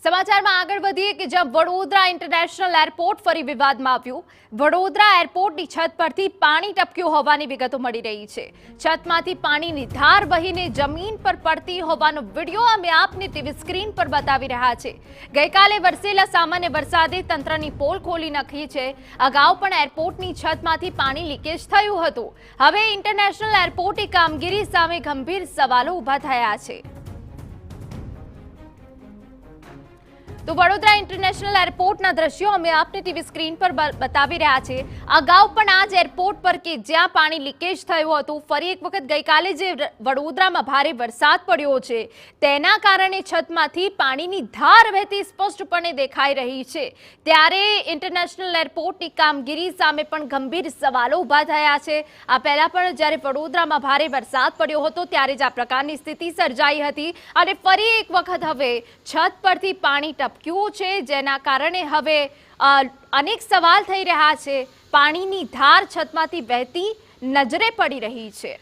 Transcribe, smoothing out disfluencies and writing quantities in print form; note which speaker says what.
Speaker 1: સમાચારમાં આગળ વધીએ કે જ્યાં વડોદરા ઇન્ટરનેશનલ એરપોર્ટ ફરી વિવાદમાં આવ્યું। વડોદરા એરપોર્ટની છત પરથી પાણી ટપક્યું હોવાની વિગતો મળી રહી છે। છતમાંથી પાણીની ધાર વહીને જમીન પર પડતી હોવાનો વિડીયો અમે આપને ટીવી સ્ક્રીન પર બતાવી રહ્યા છે। ગઈકાલે વરસેલા સામાન્ય વરસાદે તંત્રની પોલ ખોલી નાખી છે। અગાઉ પણ એરપોર્ટની છતમાંથી પાણી લીકેજ થયું હતું। હવે ઇન્ટરનેશનલ એરપોર્ટની કામગીરી સામે ગંભીર સવાલો ઊભા થયા છે। तो वडोदरा इंटरनेशनल एरपोर्टના દ્રશ્યો અમે આપને ટીવી સ્ક્રીન પર બતાવી રહ્યા છે। અગાઉ પણ આ જ એરપોર્ટ પર કે જ્યાં પાણી લીકેજ થયું હતું, ફરી એક વખત ગઈકાલે જે વડોદરામાં ભારે વરસાદ પડ્યો છે તેના કારણે છતમાંથી પાણીની ધાર વહેતી સ્પષ્ટપણે દેખાઈ રહી છે। ત્યારે ઇન્ટરનેશનલ એરપોર્ટની કામગીરી સામે પણ ગંભીર સવાલો ઊભા થયા છે। આ પહેલા પણ જ્યારે વડોદરામાં ભારે વરસાદ પડ્યો હતો ત્યારે જ આ પ્રકારની સ્થિતિ સર્જાઈ હતી અને ફરી એક વખત હવે છત પરથી પાણી ટપક્યું છે, જેના કારણે હવે અનેક સવાલ થઈ રહ્યા છે। પાણીની ધાર છતમાંથી વહેતી નજરે પડી રહી છે।